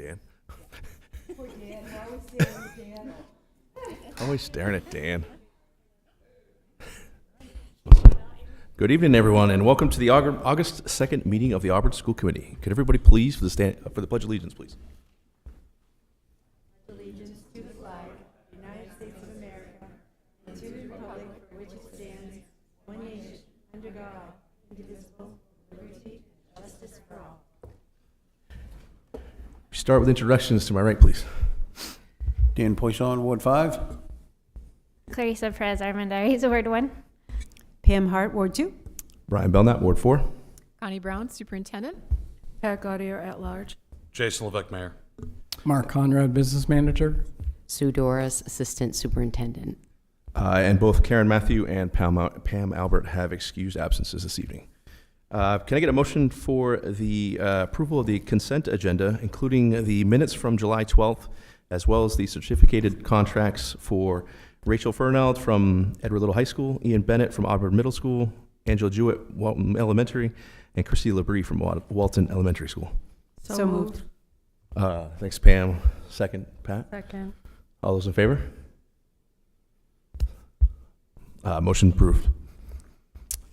Dan. Poor Dan, we're always staring at Dan. Always staring at Dan. Good evening, everyone, and welcome to the August 2nd meeting of the Auburn School Committee. Could everybody please, for the Pledge of Allegiance, please? Allegiance to the flag, United States of America, and to the republic for which it stands, one nation, under God, indivisible, liberty, justice for all. Start with introductions to my right, please. Dan Poisson, Ward 5. Clarissa Perez Armendariz, Ward 1. Pam Hart, Ward 2. Brian Belknap, Ward 4. Connie Brown, Superintendent. Pat Gaudier at large. Jason Levesque, Mayor. Mark Conrad, Business Manager. Sue Doris, Assistant Superintendent. And both Karen Matthew and Pam Albert have excused absences this evening. Can I get a motion for the approval of the consent agenda, including the minutes from July 12th, as well as the certificated contracts for Rachel Fernald from Edward Little High School, Ian Bennett from Auburn Middle School, Angela Jewett, Walton Elementary, and Christy Labrie from Walton Elementary School. So moved. Thanks, Pam. Second, Pat. Second. All those in favor? Motion approved.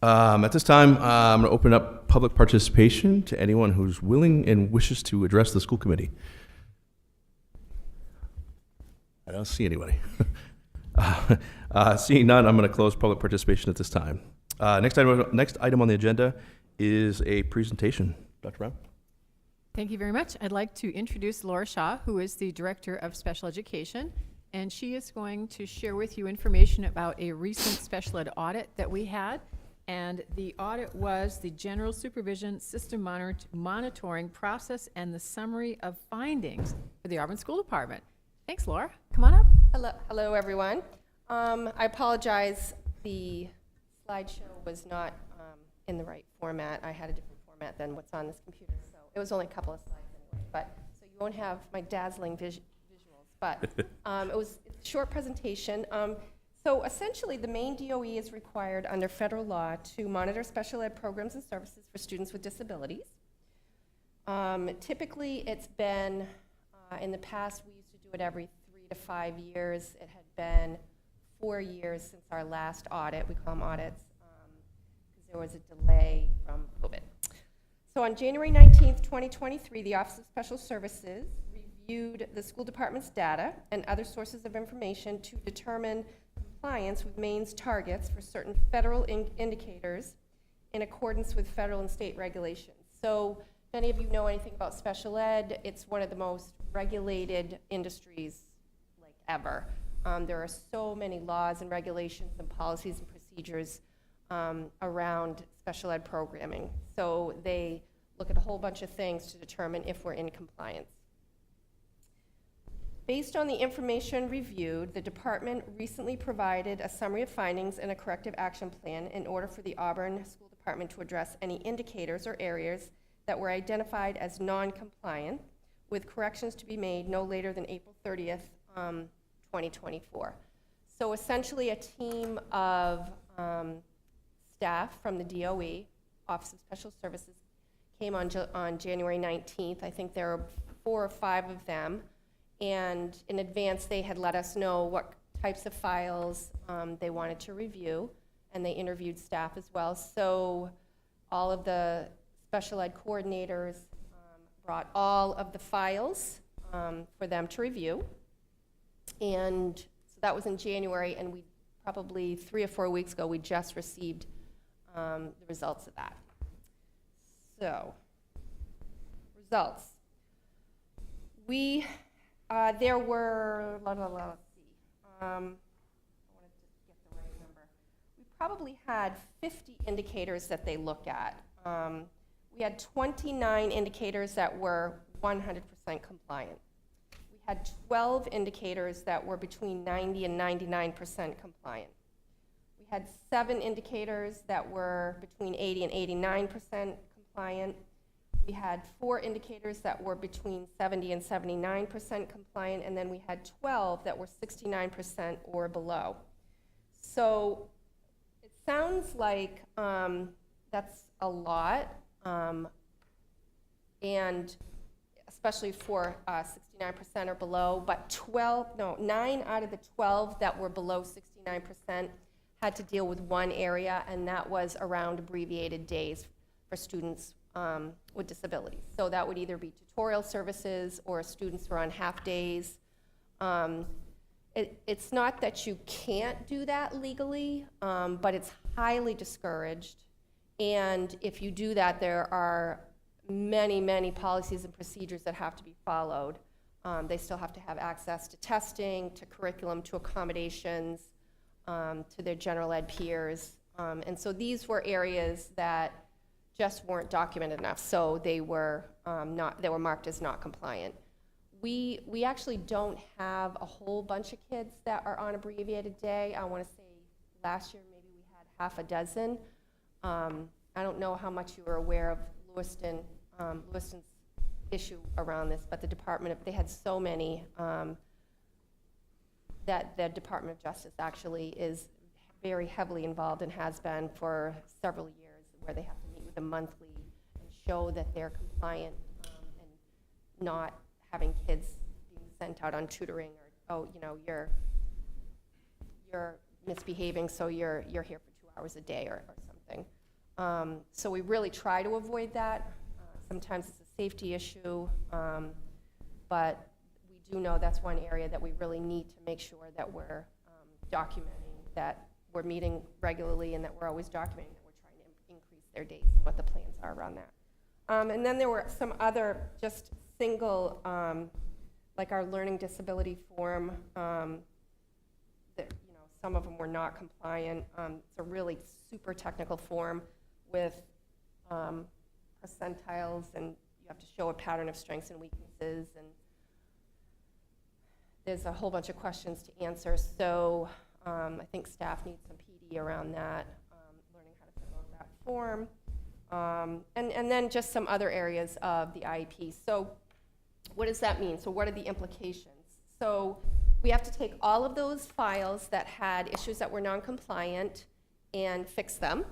At this time, I'm going to open up public participation to anyone who's willing and wishes to address the school committee. I don't see anybody. Seeing none, I'm going to close public participation at this time. Next item on the agenda is a presentation. Dr. Brown? Thank you very much. I'd like to introduce Laura Shaw, who is the Director of Special Education, and she is going to share with you information about a recent special ed audit that we had. And the audit was the General Supervision System Monitoring Process and the summary of findings for the Auburn School Department. Thanks, Laura. Come on up. Hello, everyone. I apologize. The slideshow was not in the right format. I had a different format than what's on this computer, so it was only a couple of slides anyway. But so you won't have my dazzling visuals. But it was a short presentation. So essentially, the Maine DOE is required under federal law to monitor special ed programs and services for students with disabilities. Typically, it's been, in the past, we used to do it every 3 to 5 years. It had been 4 years since our last audit. We call them audits because there was a delay from COVID. So on January 19th, 2023, the Office of Special Services reviewed the school department's data and other sources of information to determine compliance with Maine's targets for certain federal indicators in accordance with federal and state regulations. So if any of you know anything about special ed, it's one of the most regulated industries like ever. There are so many laws and regulations and policies and procedures around special ed programming. So they look at a whole bunch of things to determine if we're in compliance. Based on the information reviewed, the department recently provided a summary of findings and a corrective action plan in order for the Auburn School Department to address any indicators or areas that were identified as non-compliant, with corrections to be made no later than April 30th, 2024. So essentially a team of staff from the DOE, Office of Special Services, came on January 19th. I think there were 4 or 5 of them. And in advance, they had let us know what types of files they wanted to review, and they interviewed staff as well. So all of the special ed coordinators brought all of the files for them to review. And so that was in January, and we probably 3 or 4 weeks ago, we just received the results of that. So, results. There were, let's see, I want to just get the right number. We probably had 50 indicators that they looked at. We had 29 indicators that were 100% compliant. We had 12 indicators that were between 90 and 99% compliant. We had 7 indicators that were between 80 and 89% compliant. We had 4 indicators that were between 70 and 79% compliant, and then we had 12 that were 69% or below. So it sounds like that's a lot, and especially for 69% or below, but 9 out of the 12 that were below 69% had to deal with one area, and that was around abbreviated days for students with disabilities. So that would either be tutorial services or students who are on half days. It's not that you can't do that legally, but it's highly discouraged. And if you do that, there are many, many policies and procedures that have to be followed. They still have to have access to testing, to curriculum, to accommodations, to their general ed peers. And so these were areas that just weren't documented enough, so they were marked as not compliant. We actually don't have a whole bunch of kids that are on abbreviated day. I want to say last year maybe we had half a dozen. I don't know how much you were aware of Lewiston's issue around this, but they had so many that the Department of Justice actually is very heavily involved and has been for several years, where they have to meet with them monthly and show that they're compliant and not having kids being sent out on tutoring, or, oh, you know, you're misbehaving, so you're here for 2 hours a day or something. So we really try to avoid that. Sometimes it's a safety issue, but we do know that's one area that we really need to make sure that we're documenting, that we're meeting regularly, and that we're always documenting that we're trying to increase their days and what the plans are around that. And then there were some other just single, like our learning disability form, that, you know, some of them were not compliant. It's a really super technical form with percentiles, and you have to show a pattern of strengths and weaknesses, and there's a whole bunch of questions to answer. So I think staff needs some PD around that, learning how to fill out that form. And then just some other areas of the IEP. So what does that mean? So what are the implications? So we have to take all of those files that had issues that were non-compliant and fix them.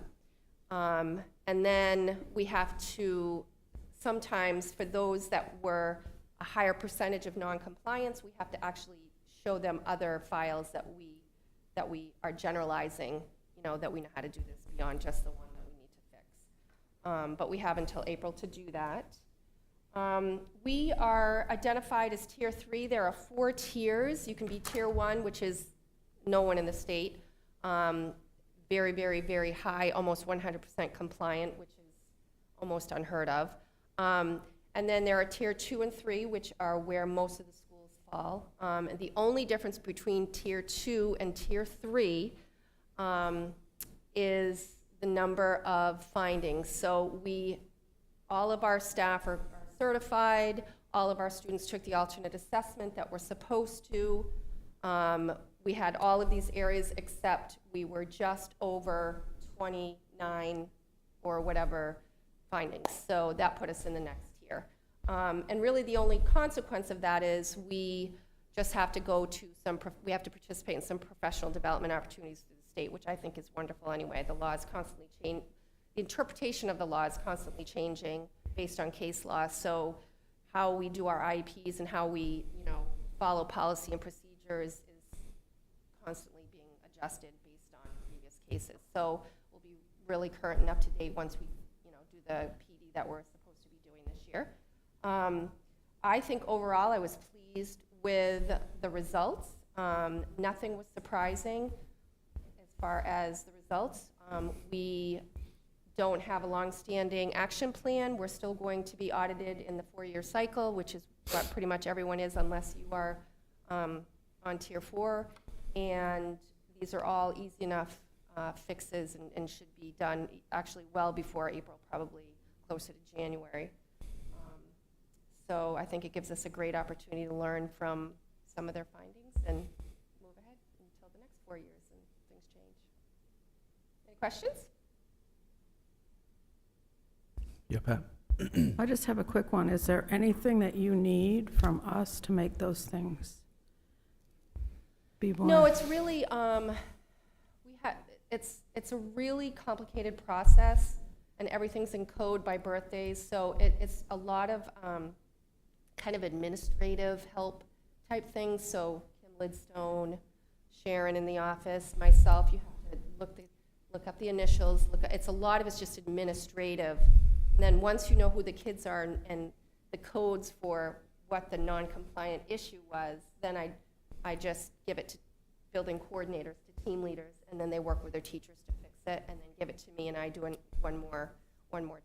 And then we have to, sometimes for those that were a higher percentage of non-compliance, we have to actually show them other files that we are generalizing, you know, that we know how to do this beyond just the one that we need to fix. But we have until April to do that. We are identified as Tier 3. There are 4 tiers. You can be Tier 1, which is no one in the state. Very, very, very high, almost 100% compliant, which is almost unheard of. And then there are Tier 2 and 3, which are where most of the schools fall. And the only difference between Tier 2 and Tier 3 is the number of findings. So all of our staff are certified. All of our students took the alternate assessment that we're supposed to. We had all of these areas, except we were just over 29 or whatever findings. So that put us in the next tier. And really the only consequence of that is we just have to we have to participate in some professional development opportunities through the state, which I think is wonderful anyway. The law is constantly changing. The interpretation of the law is constantly changing based on case law. So how we do our IEPs and how we, you know, follow policy and procedures is constantly being adjusted based on previous cases. So we'll be really current and up to date once we, you know, do the PD that we're supposed to be doing this year. I think overall I was pleased with the results. Nothing was surprising as far as the results. We don't have a long-standing action plan. We're still going to be audited in the 4-year cycle, which is what pretty much everyone is, unless you are on Tier 4. And these are all easy enough fixes and should be done actually well before April, probably closer to January. So I think it gives us a great opportunity to learn from some of their findings and move ahead until the next 4 years and things change. Any questions? Yeah, Pat? I just have a quick one. Is there anything that you need from us to make those things be more? No, it's really, it's a really complicated process, and everything's in code by birthdays, so it's a lot of kind of administrative help type things. So Kim Lidstone, Sharon in the office, myself, you have to look up the initials. It's a lot of it's just administrative. And then once you know who the kids are and the codes for what the non-compliant issue was, then I just give it to building coordinators, to team leaders, and then they work with their teachers to fix it, and then give it to me, and I do one more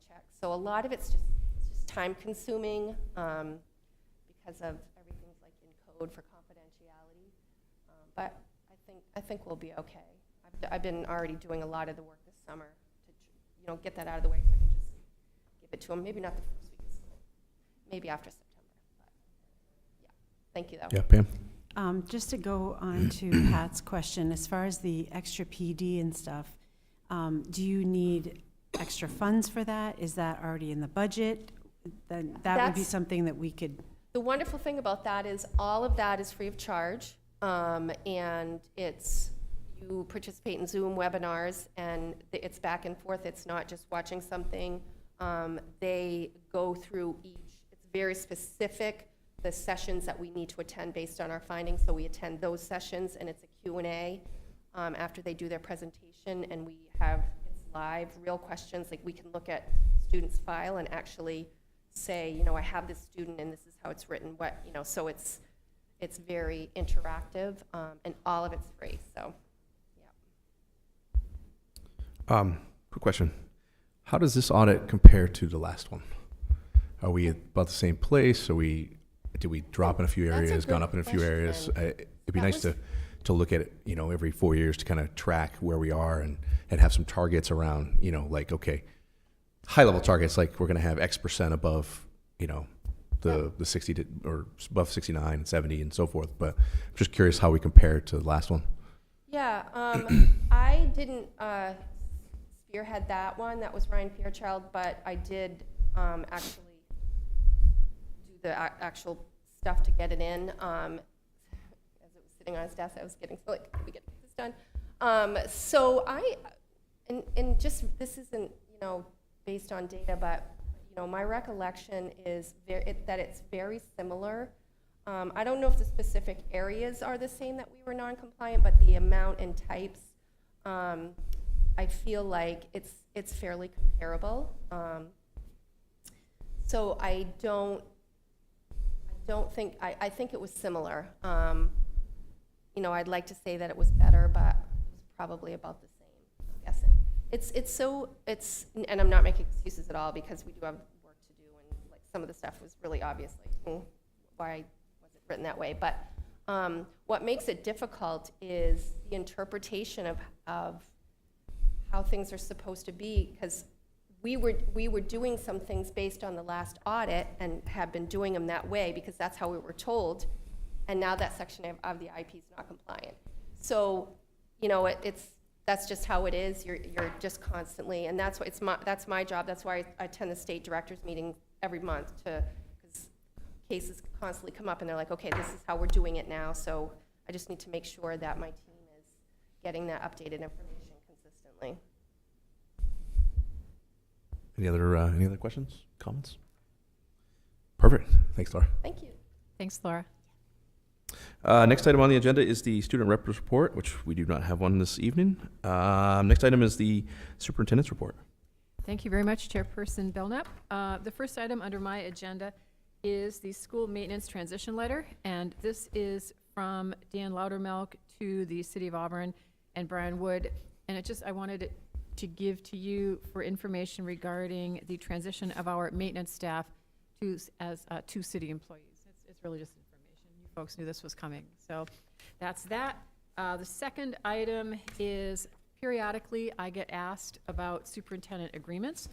check. So a lot of it's just time consuming because of everything's like in code for confidentiality. But I think we'll be okay. I've been already doing a lot of the work this summer to get that out of the way, so I can just give it to them. Maybe not the first week of school, maybe after September. But yeah, thank you though. Yeah, Pam? Just to go on to Pat's question, as far as the extra PD and stuff, do you need extra funds for that? Is that already in the budget? Then that would be That's- something that we could, The wonderful thing about that is all of that is free of charge, and you participate in Zoom webinars, and it's back and forth. It's not just watching something. They go through each. It's very specific, the sessions that we need to attend based on our findings. So we attend those sessions, and it's a Q&A after they do their presentation, and it's live, real questions. Like we can look at students' file and actually say, I have this student and this is how it's written. So it's very interactive, and all of it's free. So, yeah. Quick question. How does this audit compare to the last one? Are we about the same place? Did we drop in a few That's a areas, gone good up in a few areas? question. It'd be That nice was- to look at it, every 4 years to kind of track where we are and have some targets around, like, okay, high level targets, like we're going to have X percent above, the 60 or above 69 and 70 and so forth. But I'm just curious how we compare to the last one. Yeah, I didn't spearhead that one. That was Ryan Fairchild, but I did actually do the actual stuff to get it in. As it was sitting on his desk, I was getting like, can we get this done? So this isn't based on data, but my recollection is that it's very similar. I don't know if the specific areas are the same that we were non-compliant, but the amount and types, I feel like it's fairly comparable. So I don't think, I think it was similar. I'd like to say that it was better, but it was probably about the same, I'm guessing. And I'm not making excuses at all because we do have work to do, and like some of the stuff was really obvious, like, why was it written that way? But what makes it difficult is the interpretation of how things are supposed to be, because we were doing some things based on the last audit and have been doing them that way because that's how we were told, and now that section of the IP is not compliant. So, that's just how it is. You're just constantly, and that's my job. That's why I attend the state directors meeting every month because cases constantly come up and they're like, okay, this is how we're doing it now. So I just need to make sure that my team is getting that updated information consistently. Any other questions, comments? Perfect. Thanks, Laura. Thank you. Thanks, Laura. Next item on the agenda is the student rep report, which we do not have one this evening. Next item is the superintendent's report. Thank you very much, Chairperson Belknap. The first item under my agenda is the school maintenance transition letter, and this is from Dan Loudermilk to the City of Auburn and Brian Wood, and I wanted it to give to you for information regarding the transition of our maintenance staff to city employees. It's really just information. You folks knew this was coming, so that's that. The second item is periodically I get asked about superintendent agreements,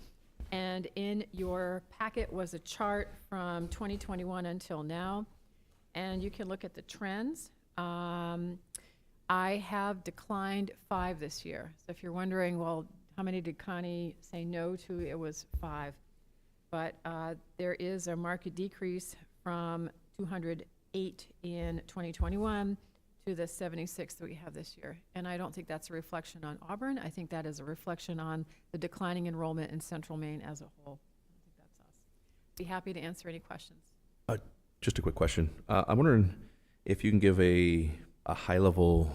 and in your packet was a chart from 2021 until now, and you can look at the trends. I have declined 5 this year. So if you're wondering, well, how many did Connie say no to? It was 5. But there is a marked decrease from 208 in 2021 to the 76 that we have this year. And I don't think that's a reflection on Auburn. I think that is a reflection on the declining enrollment in Central Maine as a whole. I think that's us. Be happy to answer any questions. Just a quick question. I'm wondering if you can give a high-level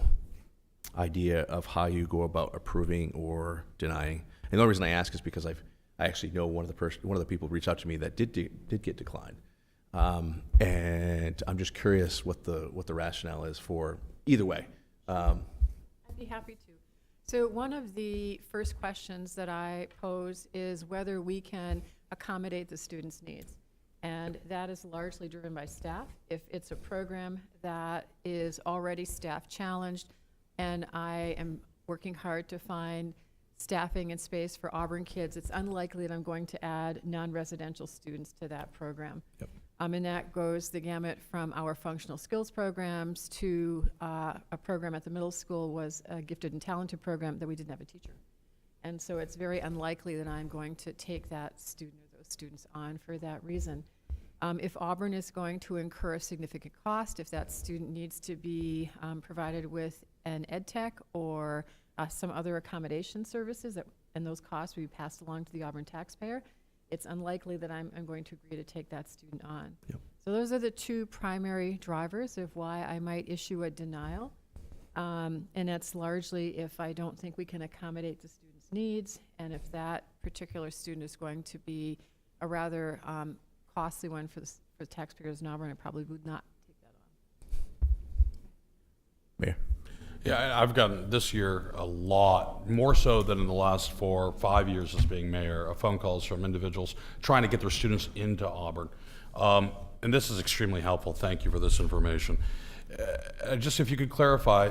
idea of how you go about approving or denying. And the only reason I ask is because I actually know one of the people reached out to me that did get declined, and I'm just curious what the rationale is for either way. I'd be happy to. So one of the first questions that I pose is whether we can accommodate the students' needs. And that is largely driven by staff. If it's a program that is already staff challenged, and I am working hard to find staffing and space for Auburn kids, it's unlikely that I'm going to add non-residential students to that program. Yep. And that goes the gamut from our functional skills programs to a program at the middle school was a gifted and talented program that we didn't have a teacher. And so it's very unlikely that I'm going to take that student or those students on for that reason. If Auburn is going to incur a significant cost, if that student needs to be provided with an ed tech or some other accommodation services, and those costs will be passed along to the Auburn taxpayer, it's unlikely that I'm going to agree to take that student on. Yep. So those are the two primary drivers of why I might issue a denial. And that's largely if I don't think we can accommodate the student's needs, and if that particular student is going to be a rather costly one for the taxpayers in Auburn, I probably would not take that on. Mayor. Yeah, I've gotten this year a lot, more so than in the last 4 or 5 years as being mayor, of phone calls from individuals trying to get their students into Auburn. And this is extremely helpful. Thank you for this information. Just if you could clarify,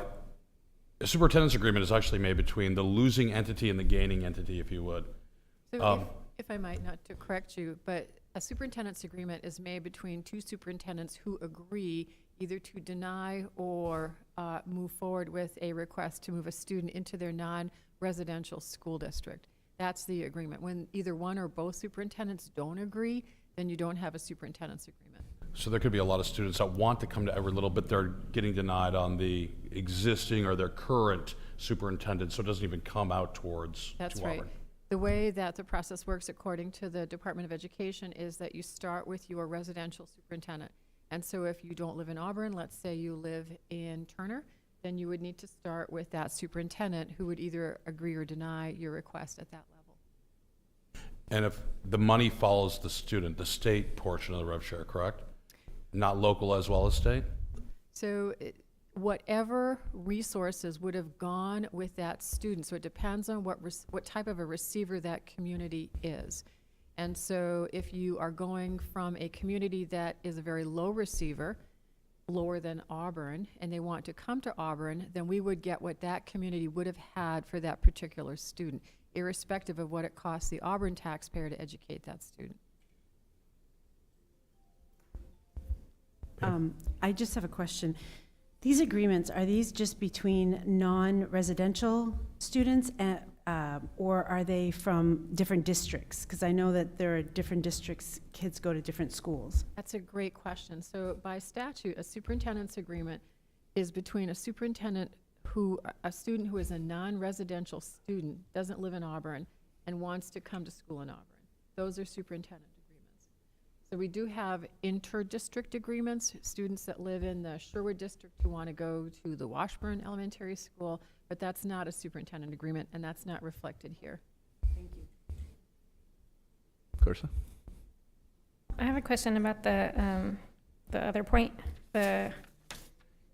a superintendent's agreement is actually made between the losing entity and the gaining entity, if you would. So if I might, not to correct you, but a superintendent's agreement is made between two superintendents who agree either to deny or move forward with a request to move a student into their non-residential school district. That's the agreement. When either one or both superintendents don't agree, then you don't have a superintendent's agreement. So there could be a lot of students that want to come to Everett Little, but they're getting denied on the existing or their current superintendent, so it doesn't even come out towards That's to right. Auburn. The way that the process works, according to the Department of Education, is that you start with your residential superintendent. And so if you don't live in Auburn, let's say you live in Turner, then you would need to start with that superintendent who would either agree or deny your request at that level. And if the money follows the student, the state portion of the rev share, correct? Not local as well as state? So whatever resources would have gone with that student, so it depends on what type of a receiver that community is. And so if you are going from a community that is a very low receiver, lower than Auburn, and they want to come to Auburn, then we would get what that community would have had for that particular student, irrespective of what it costs the Auburn taxpayer to educate that student. I just have a question. These agreements, are these just between non-residential students or are they from different districts? Because I know that there are different districts, kids go to different schools. That's a great question. So by statute, a superintendent's agreement is between a student who is a non-residential student, doesn't live in Auburn, and wants to come to school in Auburn. Those are superintendent agreements. So we do have inter-district agreements, students that live in the Sherwood district who want to go to the Washburn Elementary School, but that's not a superintendent agreement, and that's not reflected here. Thank you. Clarissa? I have a question about the other point, the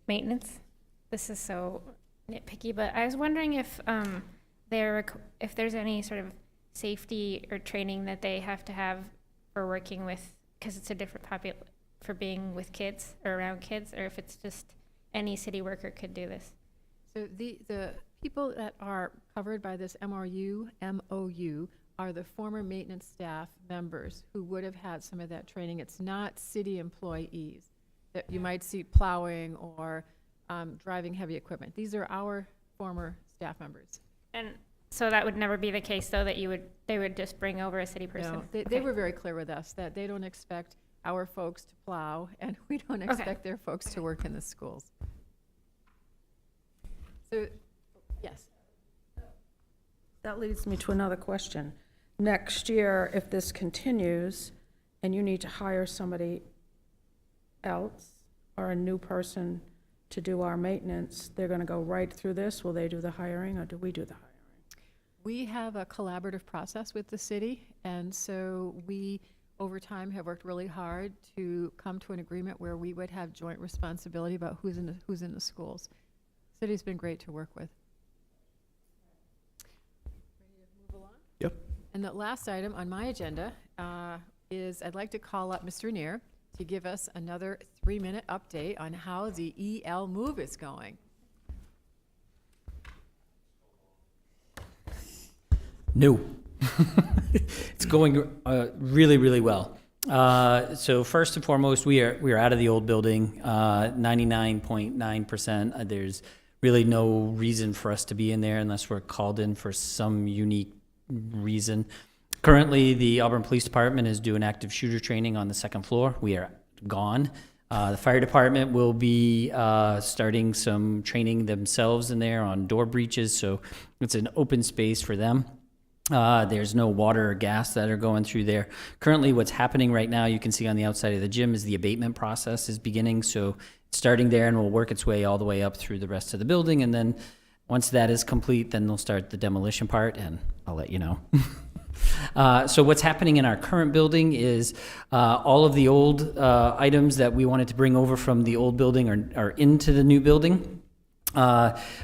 maintenance. This is so nitpicky, but I was wondering if if there's any sort of safety or training that they have to have for working with, because it's a different for being with kids or around kids, or if it's just any city worker could do this. So the people that are covered by this MOU are the former maintenance staff members who would have had some of that training. It's not city employees that you might see plowing or driving heavy equipment. These are our former staff members. And so that would never be the case, though, that they would just bring over a city person? No, they Okay. were very clear with us that they don't expect our folks to plow, and we don't expect their folks to work in the schools. So, yes. That leads me to another question. Next year, if this continues and you need to hire somebody else or a new person to do our maintenance, they're going to go right through this? Will they do the hiring, or do we do the hiring? We have a collaborative process with the city, and so we, over time, have worked really hard to come to an agreement where we would have joint responsibility about who's in the schools. City's been great to work with. Ready to move along? Yep. And the last item on my agenda is I'd like to call up Mr. Neer to give us another 3-minute update on how the EL move is going. No. It's going really, really well. So first and foremost, we are out of the old building, 99.9%. There's really no reason for us to be in there unless we're called in for some unique reason. Currently, the Auburn Police Department is doing active shooter training on the second floor. We are gone. The fire department will be starting some training themselves in there on door breaches, so it's an open space for them. There's no water or gas that are going through there. Currently, what's happening right now, you can see on the outside of the gym, is the abatement process is beginning. So it's starting there and will work its way all the way up through the rest of the building. And then once that is complete, then they'll start the demolition part, and I'll let you know. So what's happening in our current building is all of the old items that we wanted to bring over from the old building are into the new building.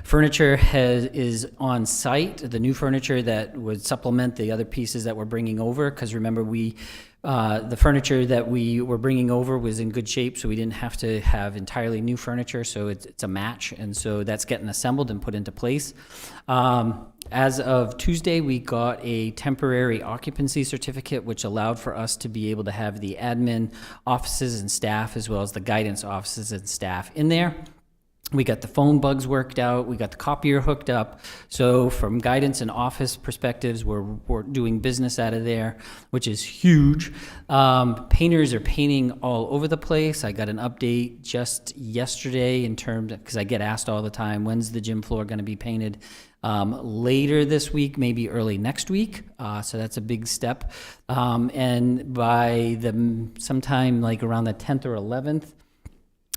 Furniture is on site, the new furniture that would supplement the other pieces that we're bringing over, because remember, the furniture that we were bringing over was in good shape, so we didn't have to have entirely new furniture, so it's a match, and so that's getting assembled and put into place. As of Tuesday, we got a temporary occupancy certificate, which allowed for us to be able to have the admin offices and staff, as well as the guidance offices and staff in there. We got the phone bugs worked out. We got the copier hooked up. So from guidance and office perspectives, we're doing business out of there, which is huge. Painters are painting all over the place. I got an update just yesterday in terms of, because I get asked all the time, when's the gym floor going to be painted? Later this week, maybe early next week. So that's a big step. And by sometime like around the 10th or 11th,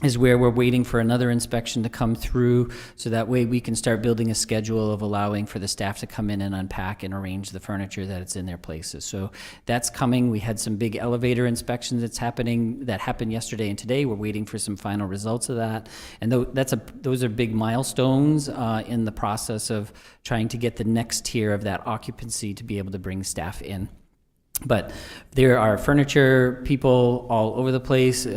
is where we're waiting for another inspection to come through, so that way we can start building a schedule of allowing for the staff to come in and unpack and arrange the furniture that it's in their places. So that's coming. We had some big elevator inspections that happened yesterday and today. We're waiting for some final results of that. And those are big milestones in the process of trying to get the next tier of that occupancy to be able to bring staff in. But there are furniture people all over the place,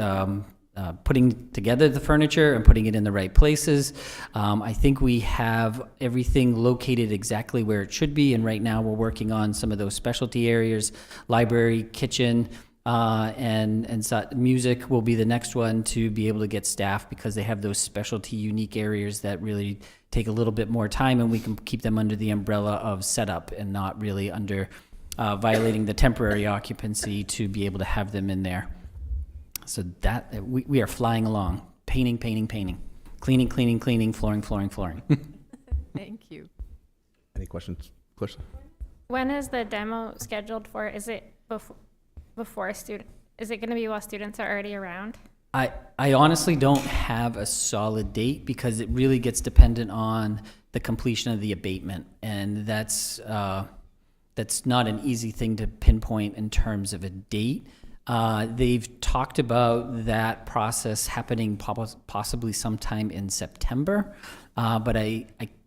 putting together the furniture and putting it in the right places. I think we have everything located exactly where it should be, and right now we're working on some of those specialty areas. Library, kitchen, and so music will be the next one to be able to get staff, because they have those specialty unique areas that really take a little bit more time, and we can keep them under the umbrella of setup and not really under violating the temporary occupancy to be able to have them in there. So that we are flying along, painting, cleaning, flooring. Thank you. Any questions? When is the demo scheduled for? Is it before a student? Is it going to be while students are already around? I honestly don't have a solid date, because it really gets dependent on the completion of the abatement, and that's not an easy thing to pinpoint in terms of a date. They've talked about that process happening possibly sometime in September, but I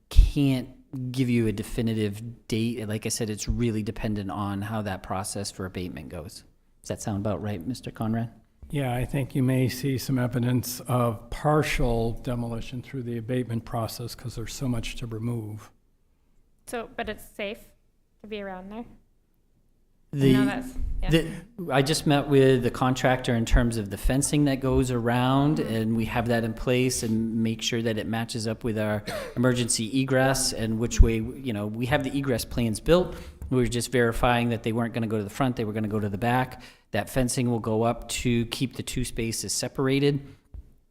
can't give you a definitive date. Like I said, it's really dependent on how that process for abatement goes. Does that sound about right, Mr. Conrad? Yeah, I think you may see some evidence of partial demolition through the abatement process, because there's so much to remove. So, but it's safe to be around there? I just met with the contractor in terms of the fencing that goes around, and we have that in place and make sure that it matches up with our emergency egress and which way, we have the egress plans built. We were just verifying that they weren't going to go to the front, they were going to go to the back. That fencing will go up to keep the two spaces separated.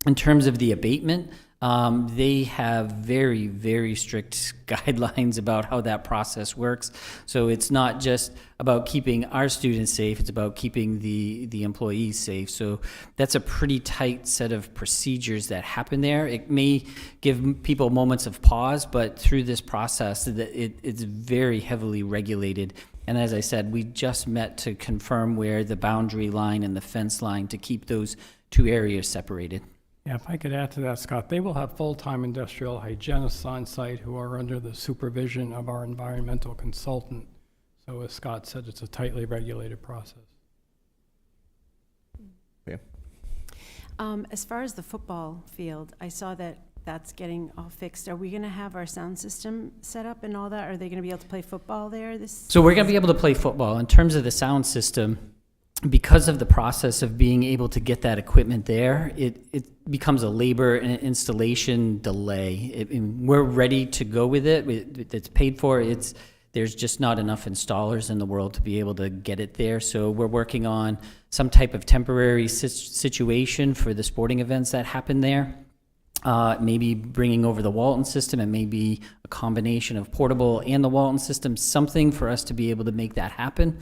In terms of the abatement, They have very, very strict guidelines about how that process works. So it's not just about keeping our students safe, it's about keeping the employees safe. So that's a pretty tight set of procedures that happen there. It may give people moments of pause, but through this process, it's very heavily regulated. And as I said, we just met to confirm where the boundary line and the fence line to keep those two areas separated. Yeah, if I could add to that, Scott, they will have full-time industrial hygienists on site who are under the supervision of our environmental consultant. So as Scott said, it's a tightly regulated process. Yeah. As far as the football field, I saw that that's getting all fixed. Are we going to have our sound system set up and all that? Are they going to be able to play football there? So we're going to be able to play football. In terms of the sound system, because of the process of being able to get that equipment there, it becomes a labor and installation delay. We're ready to go with it. It's paid for. There's just not enough installers in the world to be able to get it there. So we're working on some type of temporary situation for the sporting events that happen there. Maybe bringing over the Walton system, and maybe a combination of portable and the Walton system, something for us to be able to make that happen.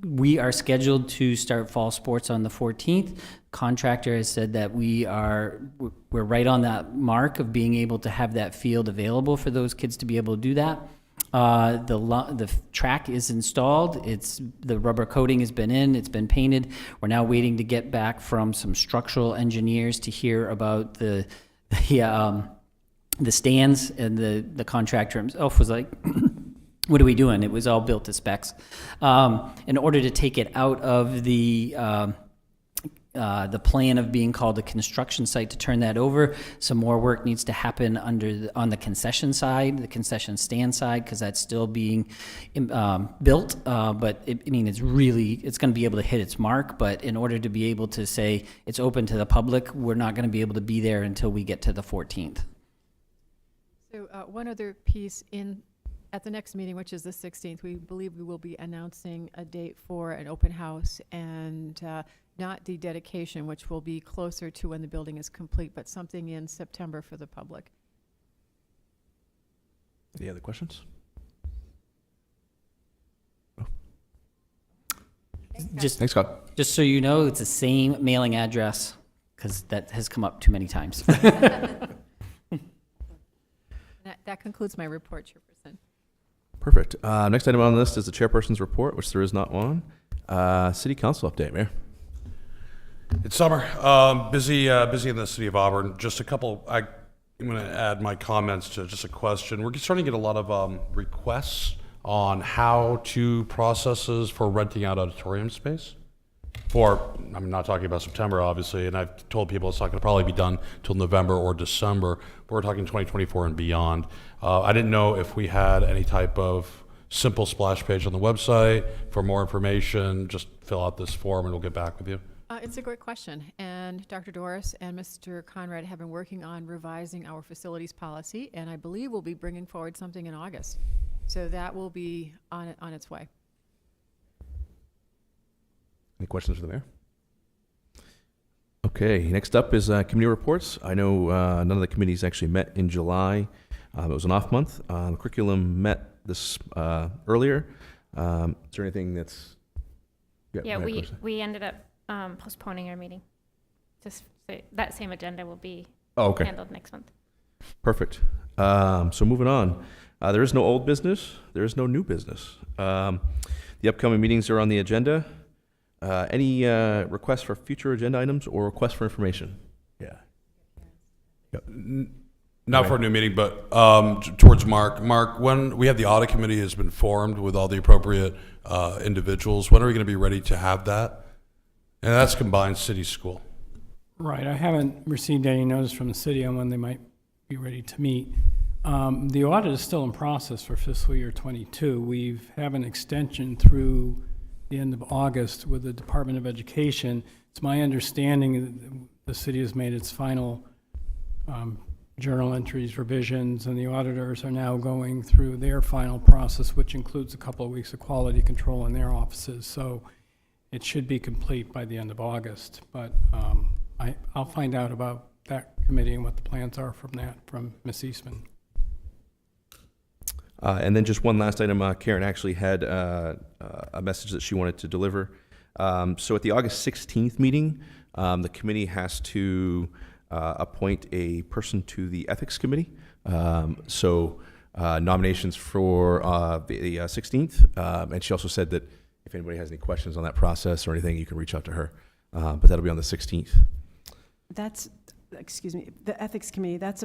We are scheduled to start fall sports on the 14th. Contractor has said that we're right on that mark of being able to have that field available for those kids to be able to do that. The track is installed. The rubber coating has been in. It's been painted. We're now waiting to get back from some structural engineers to hear about the stands, and the contractor himself was like, what are we doing? It was all built to specs. In order to take it out of the plan of being called a construction site, to turn that over, some more work needs to happen on the concession side, the concession stand side, because that's still being built. But it's going to be able to hit its mark. But in order to be able to say it's open to the public, we're not going to be able to be there until we get to the 14th. So one other piece at the next meeting, which is the 16th, we believe we will be announcing a date for an open house, and not the dedication, which will be closer to when the building is complete, but something in September for the public. Any other questions? Thanks, Scott. Just so you know, it's the same mailing address, because that has come up too many times. That concludes my report, Chairperson. Perfect. Next item on the list is the chairperson's report, which there is not one. City council update, Mayor. It's summer. Busy in the city of Auburn. Just a couple. I'm going to add my comments to just a question. We're starting to get a lot of requests on how to processes for renting out auditorium space. I'm not talking about September, obviously, and I've told people it's not going to probably be done till November or December, but we're talking 2024 and beyond. I didn't know if we had any type of simple splash page on the website for more information. Just fill out this form and we'll get back with you. It's a great question, and Dr. Doris and Mr. Conrad have been working on revising our facilities policy, and I believe we'll be bringing forward something in August. So that will be on its way. Any questions for the mayor? Okay, next up is committee reports. I know none of the committees actually met in July. It was an off month. The curriculum met this earlier. Is there anything that's... Yeah, we ended up postponing our meeting. Just so that same agenda will be handled next month. Perfect. So moving on. There is no old business. There is no new business. The upcoming meetings are on the agenda. Any requests for future agenda items or requests for information? Yeah. Yep. Not for a new meeting, but towards Mark. Mark, when we have the audit committee has been formed with all the appropriate individuals, when are we going to be ready to have that? And that's combined city school. Right. I haven't received any notice from the city on when they might be ready to meet. The audit is still in process for fiscal year 22. We have an extension through the end of August with the Department of Education. It's my understanding that the city has made its final journal entries, revisions, and the auditors are now going through their final process, which includes a couple of weeks of quality control in their offices. So it should be complete by the end of August. But I'll find out about that committee and what the plans are from that, from Ms. Eastman. And then just one last item, Karen actually had a message that she wanted to deliver. So at the August 16th meeting, the committee has to appoint a person to the Ethics Committee. So nominations for the 16th. And she also said that if anybody has any questions on that process or anything, you can reach out to her. But that'll be on the 16th. That's, excuse me, the Ethics Committee, that's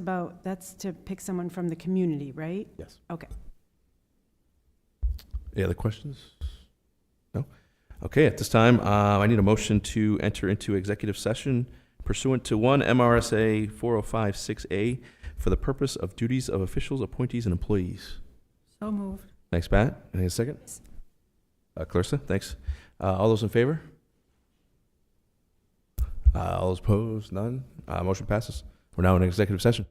to pick someone from the community, right? Yes. Okay. Any other questions? No? Okay, at this time, I need a motion to enter into executive session pursuant to 1 MRSA 4056A for the purpose of duties of officials, appointees, and employees. So moved. Thanks, Pat. Any second? Clarissa, thanks. All those in favor? All those opposed? None? Motion passes. We're now in executive session.